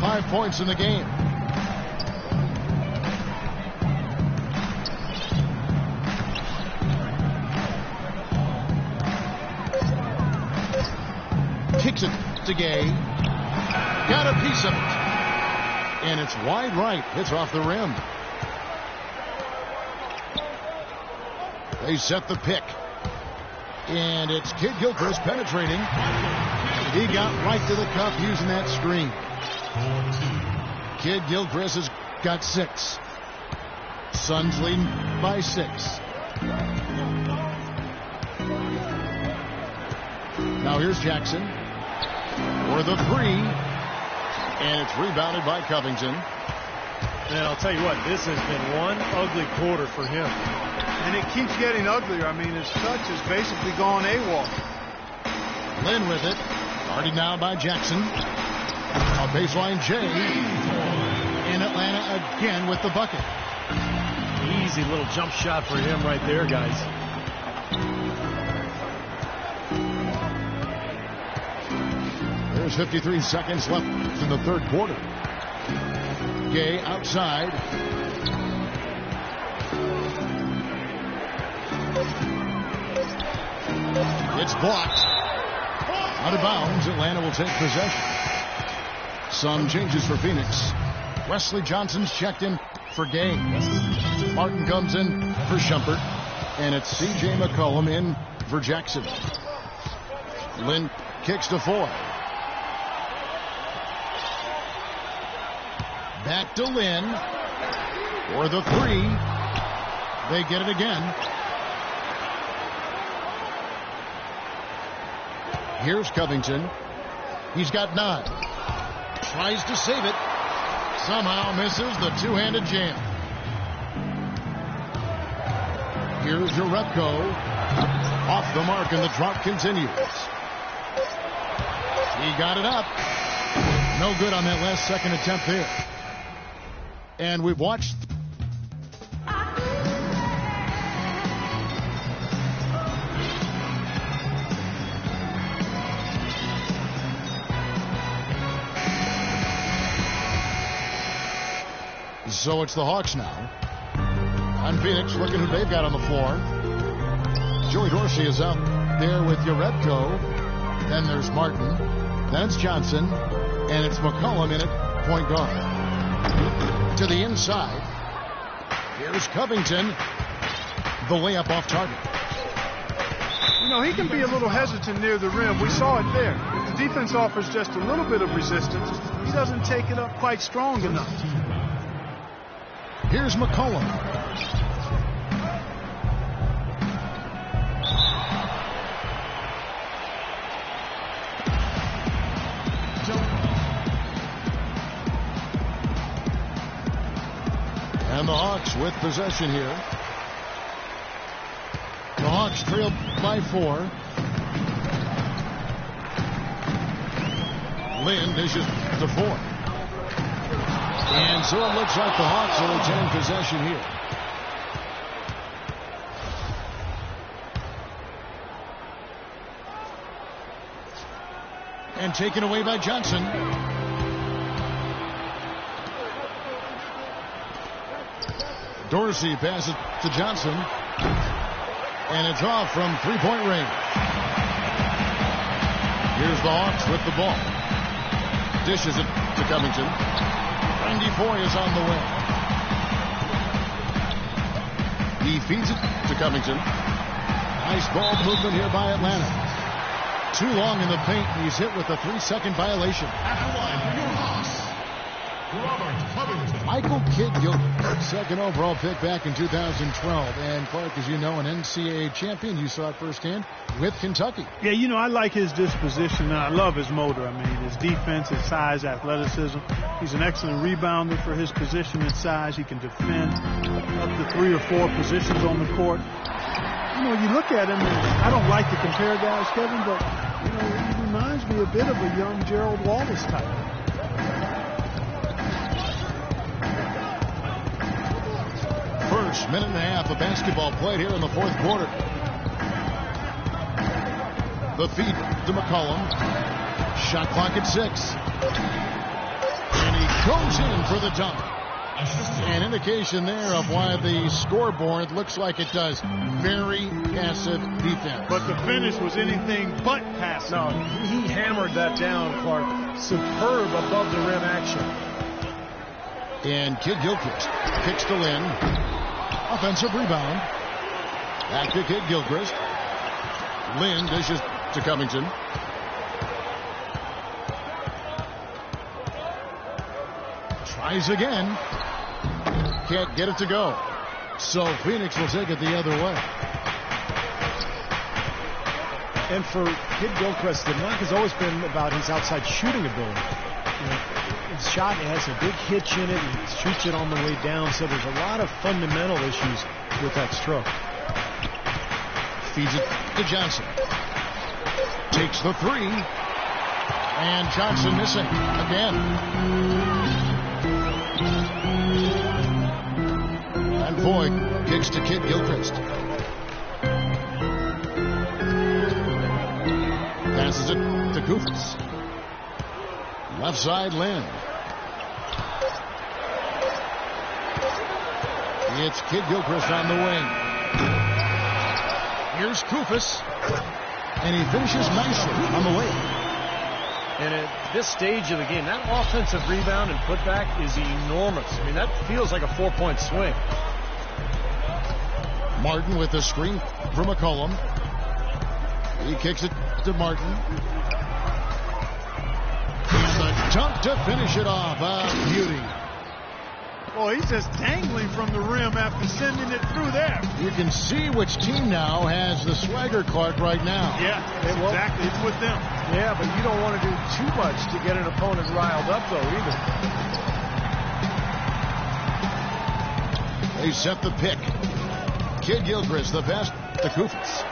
5 points in the game. Kicks it to Gay. Got a piece of it. And it's wide right. Hits off the rim. They set the pick. And it's Kid Gilchrist penetrating. He got right to the cup using that screen. Kid Gilchrist has got 6. Suns leading by 6. Now here's Jackson for the 3. And it's rebounded by Covington. And I'll tell you what, this has been one ugly quarter for him. And it keeps getting uglier. I mean, his touch has basically gone AWOL. Lynn with it. Guarded now by Jackson. A baseline J. And Atlanta again with the bucket. Easy little jump shot for him right there, guys. There's 53 seconds left in the third quarter. Gay outside. It's blocked. Out of bounds. Atlanta will take possession. Some changes for Phoenix. Wesley Johnson's checked in for Gay. Martin comes in for Shumpert. And it's C.J. McCollum in for Jackson. Lynn kicks to 4. Back to Lynn for the 3. They get it again. Here's Covington. He's got 9. Tries to save it. Somehow misses the two-handed jam. Here's Jerebko. Off the mark, and the drop continues. He got it up. No good on that last second attempt there. And we've watched. So it's the Hawks now. On Phoenix, looking who they've got on the floor. Joey Dorsey is out there with Jerebko. Then there's Martin. Then it's Johnson. And it's McCollum in at point guard. To the inside. Here's Covington. The layup off target. You know, he can be a little hesitant near the rim. We saw it there. If the defense offers just a little bit of resistance, he doesn't take it up quite strong enough. Here's McCollum. And the Hawks with possession here. The Hawks trail by 4. Lynn dishes to 4. And so it looks like the Hawks will retain possession here. And taken away by Johnson. Dorsey passes to Johnson. And it's off from three-point range. Here's the Hawks with the ball. Dishes it to Covington. Randy Foye is on the way. He feeds it to Covington. Nice ball movement here by Atlanta. Too long in the paint. He's hit with a 3-second violation. At the line for your Hawks, Robert Covington. Michael Kidd Gilchrist, second overall pick back in 2012. And Clark, as you know, an NCAA champion. You saw it firsthand with Kentucky. Yeah, you know, I like his disposition, and I love his motor. I mean, his defense, his size, athleticism. He's an excellent rebounder for his position and size. He can defend up to 3 or 4 positions on the court. You know, you look at him, and I don't like to compare guys, Kevin, but, you know, he reminds me a bit of a young Gerald Wallace type. First minute and a half of basketball played here in the fourth quarter. The feed to McCollum. Shot clock at 6. And he It's in for the dunk. Assisted. An indication there of why the scoreboard looks like it does. Very passive defense. But the finish was anything but passive. No, he hammered that down, Clark. Superb above the rim action. And Kid Gilchrist kicks to Lynn. Offensive rebound. Back to Kid Gilchrist. Lynn dishes to Covington. Tries again. Can't get it to go. So Phoenix will take it the other way. And for Kid Gilchrist, the knock has always been about his outside shooting ability. You know, his shot has a big hitch in it. He shoots it on the way down. So there's a lot of fundamental issues with that stroke. Feeds it to Johnson. Takes the three. And Johnson missing again. And Voigt kicks to Kid Gilchrist. Passes it to Koufos. Left side, Lynn. It's Kid Gilchrist on the wing. Here's Koufos. And he finishes nicely on the wing. And at this stage of the game, that offensive rebound and putback is enormous. I mean, that feels like a 4-point swing. Martin with the screen for McCollum. He kicks it to Martin. And the dunk to finish it off. A beauty. Boy, he's just dangling from the rim after sending it through there. You can see which team now has the swagger, Clark, right now. Yeah, exactly. It's with them. Yeah, but you don't want to do too much to get an opponent riled up, though, either. They set the pick. Kid Gilchrist, the best, to Koufos.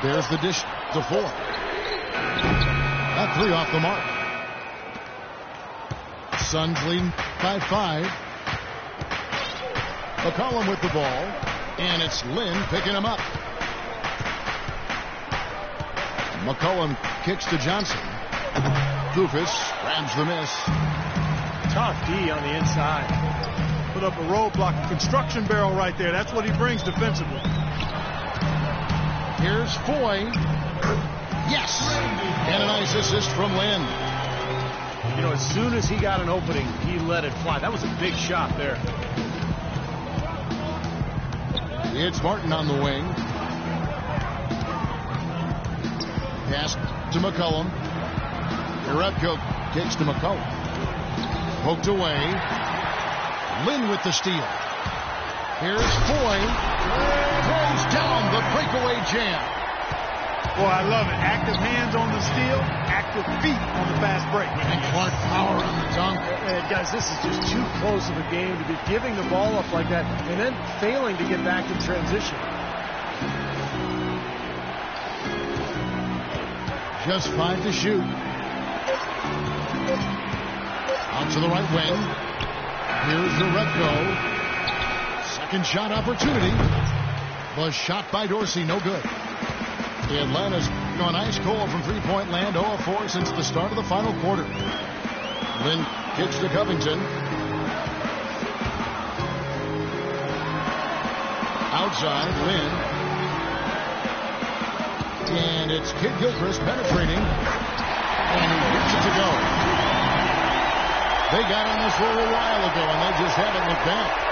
There's the dish to Ford. That three off the mark. Suns leading by 5. McCollum with the ball. And it's Lynn picking him up. McCollum kicks to Johnson. Koufos grabs the miss. Tough D on the inside. Put up a roadblock, a construction barrel right there. That's what he brings defensively. Here's Foy. Yes! And a nice assist from Lynn. You know, as soon as he got an opening, he let it fly. That was a big shot there. It's Martin on the wing. Pass to McCollum. Repko kicks to McCollum. Poked away. Lynn with the steal. Here's Foy. Throws down the breakaway jam. Boy, I love it. Active hands on the steal, active feet on the fast break. And Clark power on the dunk. And guys, this is just too close of a game to be giving the ball up like that and then failing to get back in transition. Just 5 to shoot. Out to the right wing. Here's the Repko. Second shot opportunity. Was shot by Dorsey, no good. Atlanta's gone ice cold from three-point land, 0 of 4 since the start of the final quarter. Lynn kicks to Covington. Outside, Lynn. And it's Kid Gilchrist penetrating. And he gets it to go. They got on this roll a while ago, and they just haven't looked back.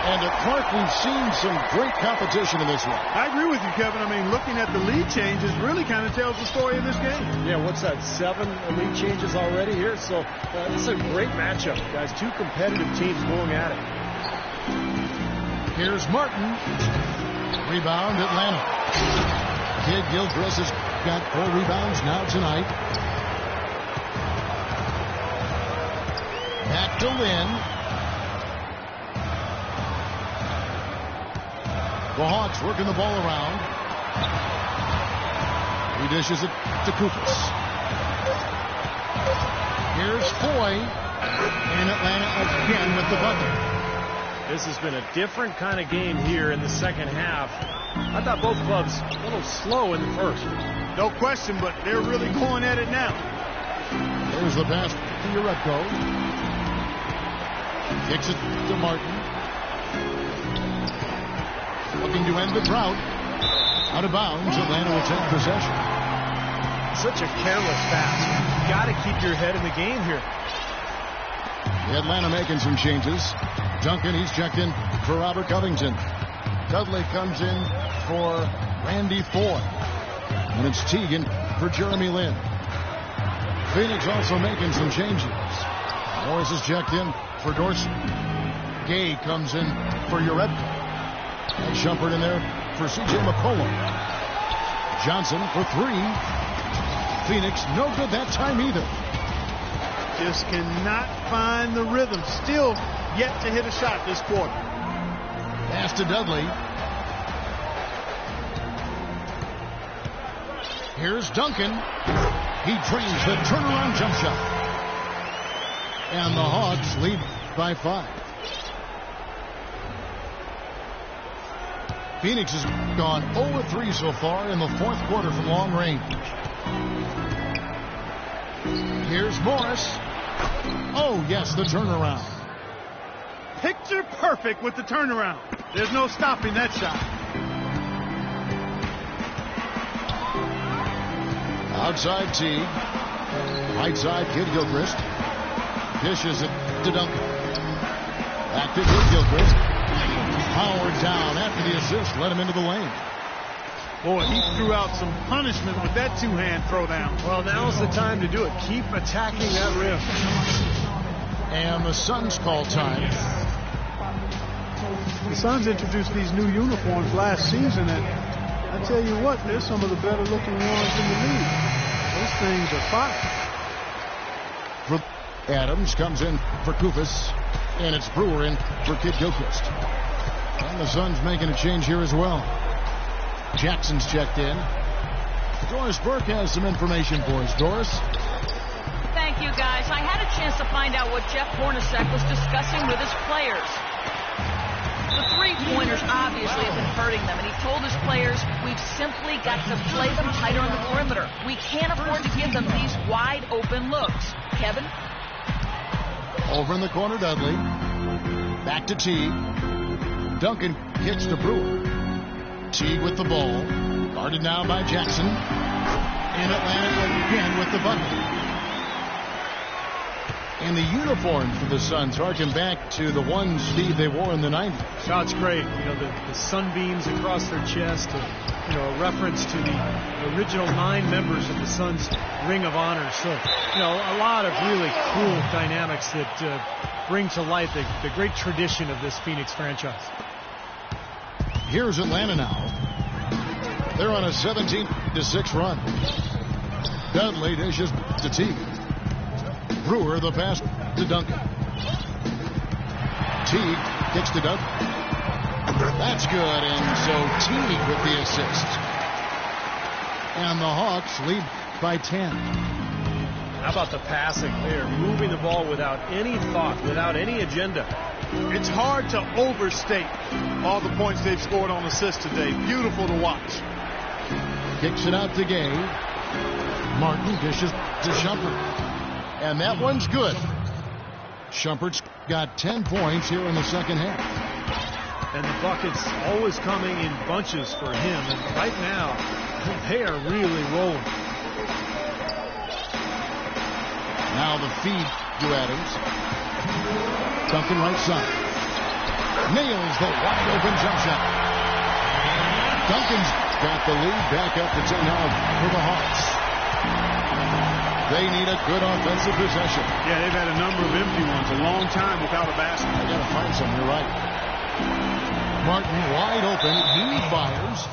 And at Clark, we've seen some great competition in this one. I agree with you, Kevin. I mean, looking at the lead changes really kind of tells the story of this game. Yeah, what's that, 7 lead changes already here? So this is a great matchup, guys. Two competitive teams going at it. Here's Martin. Rebound, Atlanta. Kid Gilchrist has got 4 rebounds now tonight. Back to Lynn. The Hawks working the ball around. He dishes it to Koufos. Here's Foy. And Atlanta again with the bucket. This has been a different kind of game here in the second half. I thought both clubs a little slow in the first. No question, but they're really going at it now. There's the pass to Repko. Kicks it to Martin. Looking to end the drought. Out of bounds. Atlanta will take possession. Such a careless pass. You got to keep your head in the game here. Atlanta making some changes. Duncan, he's checked in for Robert Covington. Dudley comes in for Randy Ford. And it's Teagan for Jeremy Lin. Phoenix also making some changes. Morris is checked in for Dorsey. Gay comes in for Uretka. And Shumpert in there for C.J. McCollum. Johnson for 3. Phoenix no good that time either. Just cannot find the rhythm. Still yet to hit a shot this quarter. Pass to Dudley. Here's Duncan. He drains the turnaround jump shot. And the Hawks lead by 5. Phoenix has gone 0-3 so far in the 4th quarter from long range. Here's Morris. Oh, yes, the turnaround. Picture perfect with the turnaround. There's no stopping that shot. Outside Teague. Right side, Kid Gilchrist. Dishes it to Duncan. Back to Kid Gilchrist. Powered down after the assist. Let him into the lane. Boy, he threw out some punishment with that two-hand throwdown. Well, now's the time to do it. Keep attacking that rim. And the Suns call time. The Suns introduced these new uniforms last season, and I tell you what, they're some of the better looking ones in the league. Those things are fire. Adams comes in for Kufis, and it's Brewer in for Kid Gilchrist. And the Suns making a change here as well. Jackson's checked in. Doris Burke has some information for us. Doris? Thank you, guys. I had a chance to find out what Jeff Hornacek was discussing with his players. The three-pointers obviously have been hurting them, and he told his players, we've simply got to play them tighter on the perimeter. We can't afford to give them these wide-open looks. Kevin? Over in the corner, Dudley. Back to Teague. Duncan kicks to Brewer. Teague with the ball. Guarded now by Jackson. And Atlanta again with the bucket. And the uniform for the Suns harken back to the ones, Steve, they wore in the 90s. Shot's great. You know, the sunbeams across their chest. A reference to the original 9 members of the Suns Ring of Honor. So, a lot of really cool dynamics that bring to light the great tradition of this Phoenix franchise. Here's Atlanta now. They're on a 17-6 run. Dudley dishes to Teague. Brewer the pass to Duncan. Teague kicks to Duncan. That's good, and so Teague with the assist. And the Hawks lead by 10. How about the passing there? Moving the ball without any thought, without any agenda. It's hard to overstate all the points they've scored on assists today. Beautiful to watch. Kicks it out to Gay. Martin dishes to Shumpert. And that one's good. Shumpert's got 10 points here in the second half. And the buckets always coming in bunches for him. And right now, they are really rolling. Now the feed to Adams. Duncan right side. Nails the wide open jump shot. Duncan's got the lead back up to 10 now for the Hawks. They need a good offensive possession. Yeah, they've had a number of empty ones, a long time without a basket. They got to find some, you're right. Martin wide open, he fires.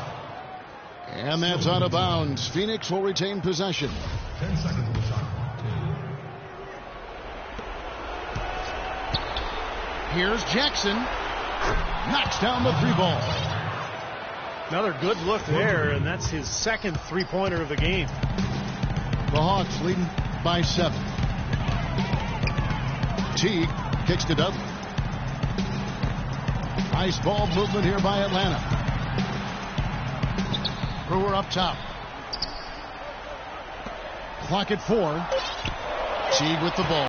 And that's out of bounds. Phoenix will retain possession. 10 seconds on the shot. Here's Jackson. Knocks down the 3 ball. Another good look there, and that's his second three-pointer of the game. The Hawks leading by 7. Teague kicks to Dudley. Nice ball movement here by Atlanta. Brewer up top. Clock at 4. Teague with the ball.